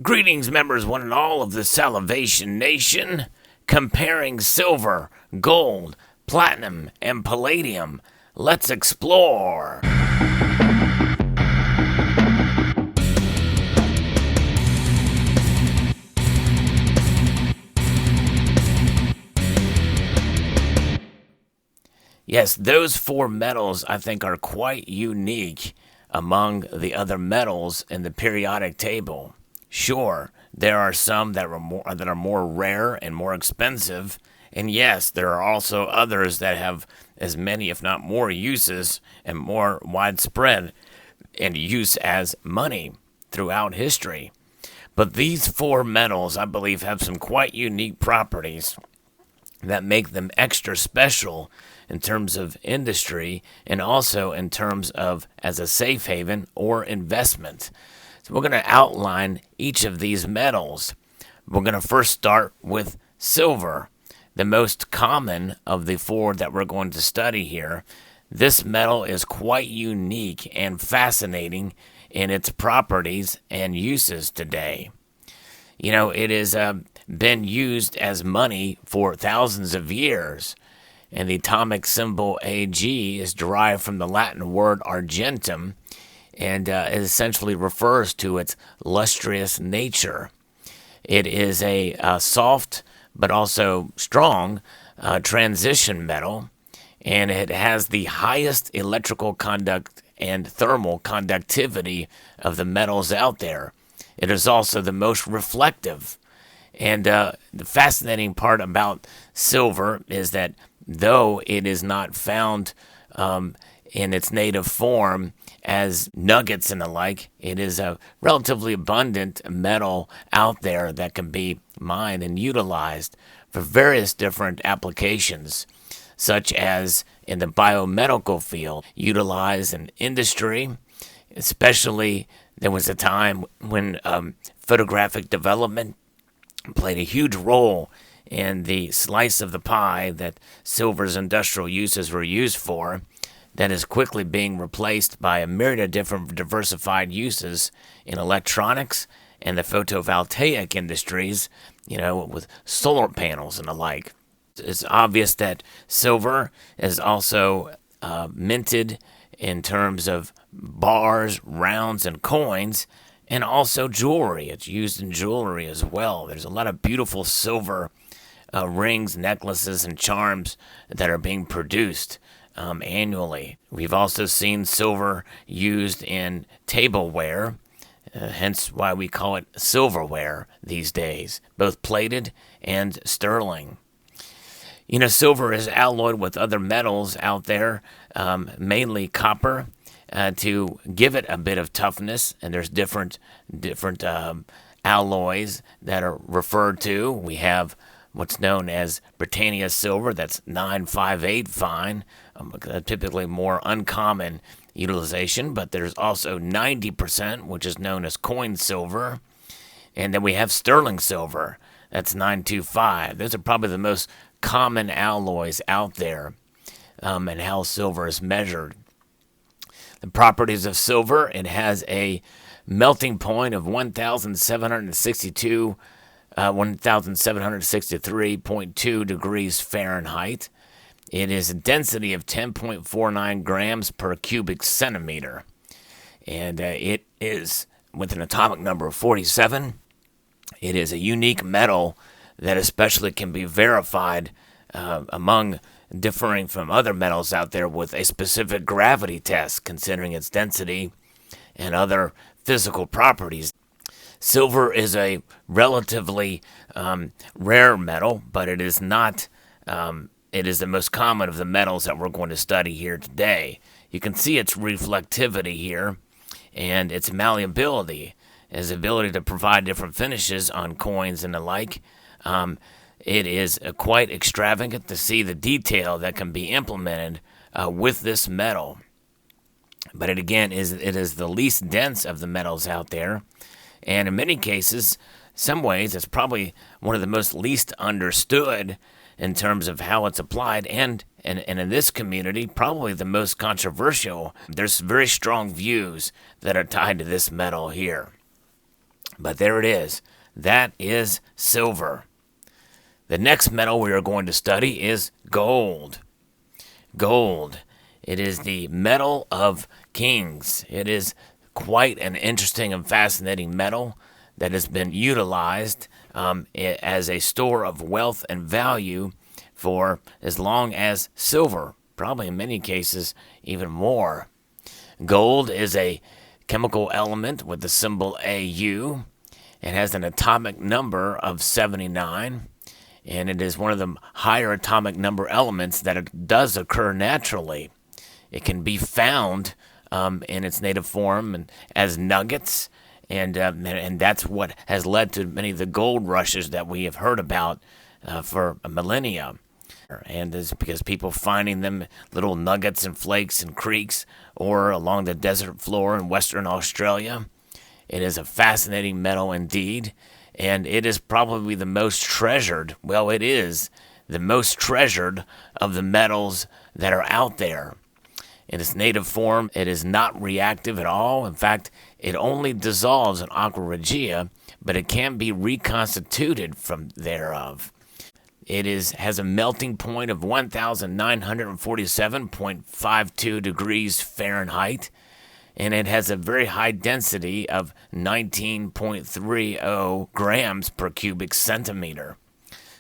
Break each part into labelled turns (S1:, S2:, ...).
S1: Greetings, members, one and all of the Salivation Nation. Comparing silver, gold, platinum, and palladium. Let's explore. Yes, those four metals I think are quite unique among the other metals in the periodic table. Sure, there are some that are more rare and more expensive, and yes, there are also others that have as many, if not more, uses and more widespread in use as money throughout history. But these four metals, I believe, have some quite unique properties that make them extra special in terms of industry and also in terms of as a safe haven or investment. So we're going to outline each of these metals. We're going to first start with silver, the most common of the four that we're going to study here. This metal is quite unique and fascinating in its properties and uses today. You know, it has been used as money for thousands of years, and the atomic symbol Ag is derived from the Latin word argentum, and it essentially refers to its lustrous nature. It is a soft but also strong transition metal, and it has the highest electrical conduct and thermal conductivity of the metals out there. It is also the most reflective. And the fascinating part about silver is that though it is not found in its native form as nuggets and the like, it is a relatively abundant metal out there that can be mined and utilized for various different applications, such as in the biomedical field, utilized in industry, especially there was a time when photographic development played a huge role in the slice of the pie that silver's industrial uses were used for, that is quickly being replaced by a myriad of different diversified uses in electronics and the photovoltaic industries, you know, with solar panels and the like. It's obvious that silver is also minted in terms of bars, rounds, and coins, and also jewelry. It's used in jewelry as well. There's a lot of beautiful silver rings, necklaces, and charms that are being produced annually. We've also seen silver used in tableware, hence why we call it silverware these days, both plated and sterling. You know, silver is alloyed with other metals out there, mainly copper, to give it a bit of toughness, and there's different alloys that are referred to. We have what's known as Britannia silver, that's 958 fine, typically more uncommon utilization, but there's also 90%, which is known as coin silver, and then we have sterling silver, that's 925. Those are probably the most common alloys out there, and how silver is measured. The properties of silver: it has a melting point of 1,763.2 degrees Fahrenheit. It is a density of 10.49 grams per cubic centimeter. And it is, with an atomic number of 47, it is a unique metal that especially can be verified differing from other metals out there with a specific gravity test, considering its density and other physical properties. Silver is a relatively rare metal, but it is not. It is the most common of the metals that we're going to study here today. You can see its reflectivity here and its malleability, its ability to provide different finishes on coins and the like. It is quite extravagant to see the detail that can be implemented with this metal. But it is the least dense of the metals out there. And in many cases, some ways, it's probably one of the most least understood in terms of how it's applied. And in this community, probably the most controversial. There's very strong views that are tied to this metal here. But there it is. That is silver. The next metal we are going to study is gold. Gold. It is the metal of kings. It is quite an interesting and fascinating metal that has been utilized as a store of wealth and value for as long as silver, probably in many cases even more. Gold is a chemical element with the symbol AU. It has an atomic number of 79, and it is one of the higher atomic number elements that it does occur naturally. It can be found in its native form and as nuggets, and that's what has led to many of the gold rushes that we have heard about for millennia. And it's because people finding them little nuggets and flakes in creeks or along the desert floor in Western Australia. It is a fascinating metal indeed, and it is probably the most treasured. Well, it is the most treasured of the metals that are out there. In its native form, it is not reactive at all. In fact, it only dissolves in aqua regia, but it can be reconstituted from thereof. It has a melting point of 1,947.52 degrees Fahrenheit, and it has a very high density of 19.30 grams per cubic centimeter.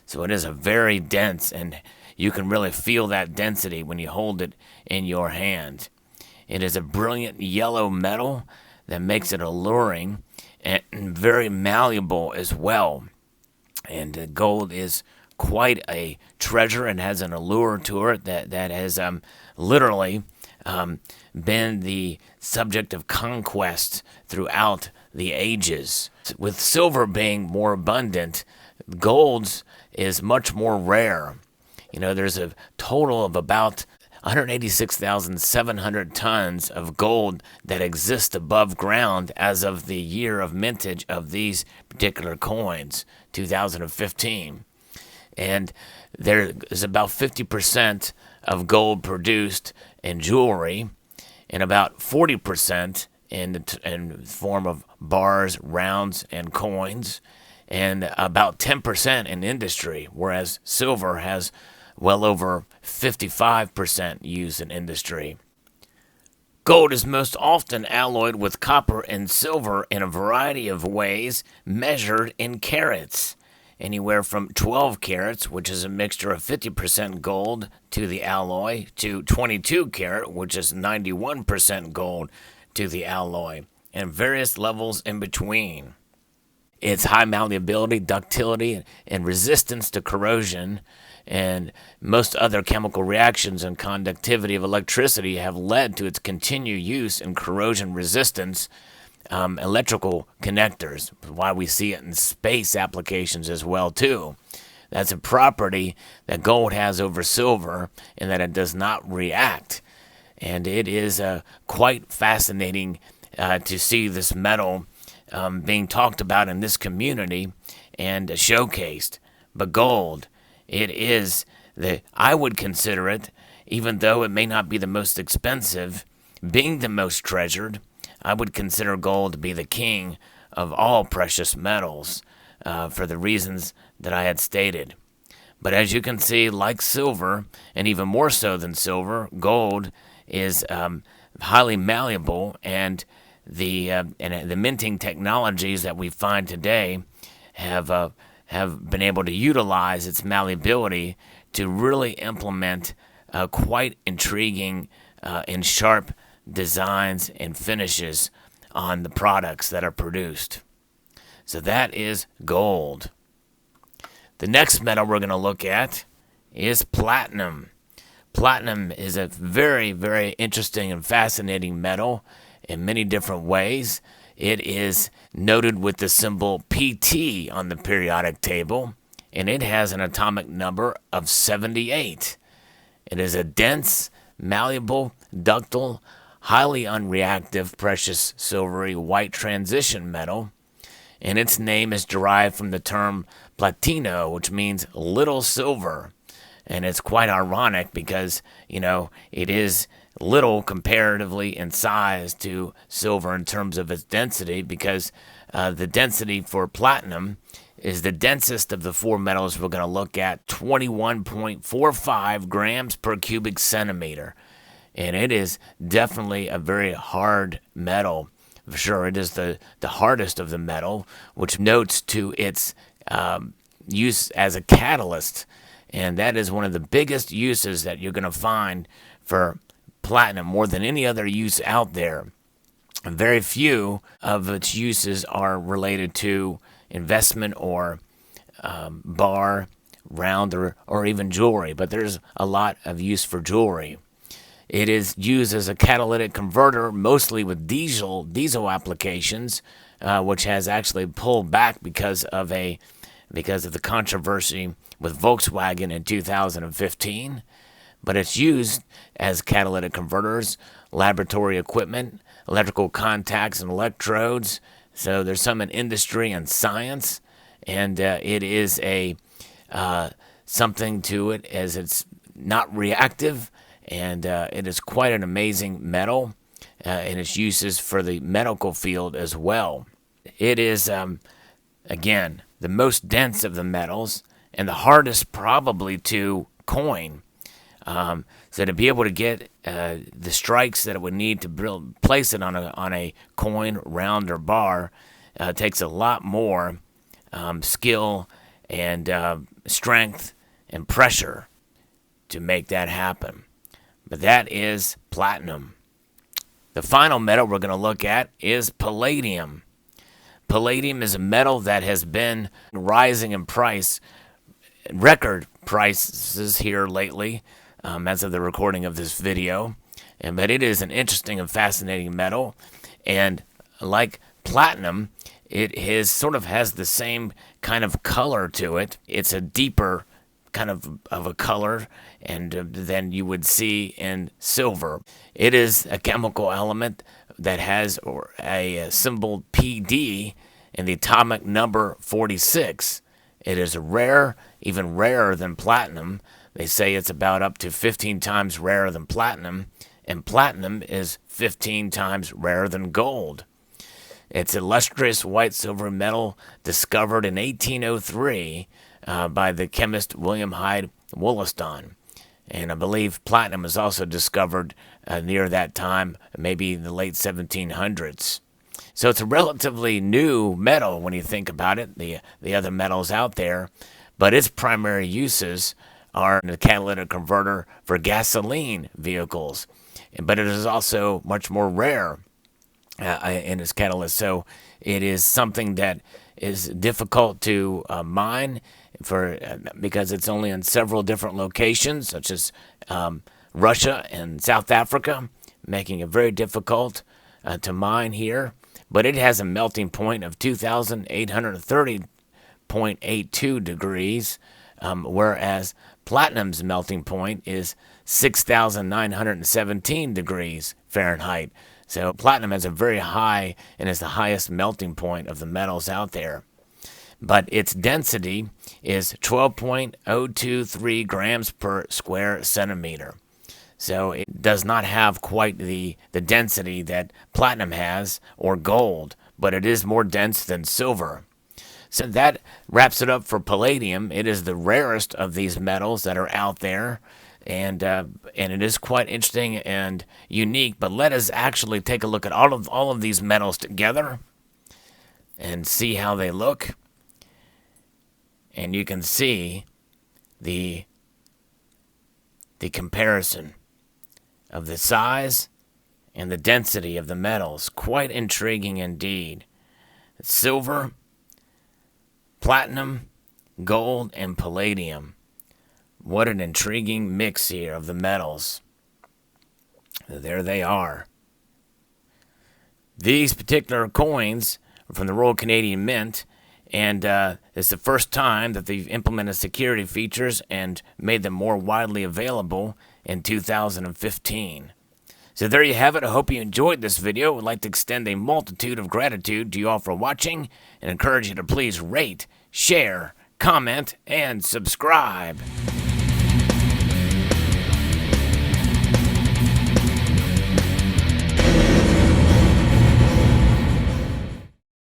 S1: So it is a very dense, and you can really feel that density when you hold it in your hand. It is a brilliant yellow metal that makes it alluring and very malleable as well. And gold is quite a treasure and has an allure to it that has literally been the subject of conquest throughout the ages. With silver being more abundant, gold's is much more rare. There's a total of about 186,700 tons of gold that exist above ground as of the year of mintage of these particular coins, 2015. And there is about 50% of gold produced in jewelry, and about 40% in the form of bars, rounds, and coins, and about 10% in industry, whereas silver has well over 55% used in industry. Gold is most often alloyed with copper and silver in a variety of ways measured in carats. Anywhere from 12 carats, which is a mixture of 50% gold to the alloy, to 22 carat, which is 91% gold to the alloy, and various levels in between. Its high malleability, ductility, and resistance to corrosion and most other chemical reactions and conductivity of electricity have led to its continued use in corrosion resistance electrical connectors, why we see it in space applications as well too. That's a property that gold has over silver in that it does not react. And it is quite fascinating to see this metal being talked about in this community and showcased. But gold, I would consider it, even though it may not be the most expensive, being the most treasured. I would consider gold to be the king of all precious metals for the reasons that I had stated. But as you can see, like silver, and even more so than silver, gold is highly malleable, and the minting technologies that we find today have been able to utilize its malleability to really implement quite intriguing and sharp designs and finishes on the products that are produced. So that is gold. The next metal we're going to look at is platinum. Platinum is a very, very interesting and fascinating metal in many different ways. It is noted with the symbol PT on the periodic table, and it has an atomic number of 78. It is a dense, malleable, ductile, highly unreactive, precious silvery white transition metal, and its name is derived from the term platino, which means little silver. And it's quite ironic because, it is little comparatively in size to silver in terms of its density, because the density for platinum is the densest of the four metals we're going to look at, 21.45 grams per cubic centimeter. And it is definitely a very hard metal. For sure, it is the hardest of the metal, which notes to its use as a catalyst. And that is one of the biggest uses that you're going to find for platinum, more than any other use out there. And very few of its uses are related to investment or bar, round, or even jewelry. But there's a lot of use for jewelry. It is used as a catalytic converter, mostly with diesel applications, which has actually pulled back because of the controversy with Volkswagen in 2015. But it's used as catalytic converters, laboratory equipment, electrical contacts and electrodes. So there's some in industry and science, and it is a something to it as it's not reactive. And it is quite an amazing metal, and its uses for the medical field as well. It is, again, the most dense of the metals and the hardest probably to coin. So to be able to get the strikes that it would need to place it on a coin, round, or bar takes a lot more skill and strength and pressure to make that happen. But that is platinum. The final metal we're going to look at is palladium. Palladium is a metal that has been rising in price, record prices here lately, as of the recording of this video. But it is an interesting and fascinating metal. And like platinum, it sort of has the same kind of color to it. It's a deeper kind of a color and than you would see in silver. It is a chemical element that has a symbol PD and the atomic number 46. It is rare, even rarer than platinum. They say it's about up to 15 times rarer than platinum, and platinum is 15 times rarer than gold. It's illustrious white silver metal discovered in 1803 by the chemist William Hyde Wollaston. And I believe platinum was also discovered near that time, maybe in the late 1700s. So it's a relatively new metal when you think about it, the other metals out there, but its primary uses are a catalytic converter for gasoline vehicles. But it is also much more rare in its catalyst. So it is something that is difficult to mine because it's only in several different locations, such as Russia and South Africa, making it very difficult to mine here. But it has a melting point of 2,830.82 degrees, whereas platinum's melting point is 6,917 degrees Fahrenheit. So platinum has a very high and is the highest melting point of the metals out there. But its density is 12.023 grams per square centimeter. So it does not have quite the density that platinum has or gold, but it is more dense than silver. So that wraps it up for palladium. It is the rarest of these metals that are out there, and it is quite interesting and unique. But let us actually take a look at all of these metals together and see how they look. And you can see the comparison of the size and the density of the metals. Quite intriguing indeed. Silver, platinum, gold, and palladium. What an intriguing mix here of the metals. There they are. These particular coins are from the Royal Canadian Mint, and it's the first time that they've implemented security features and made them more widely available in 2015. So there you have it. I hope you enjoyed this video. I would like to extend a multitude of gratitude to you all for watching and encourage you to please rate, share, comment, and subscribe.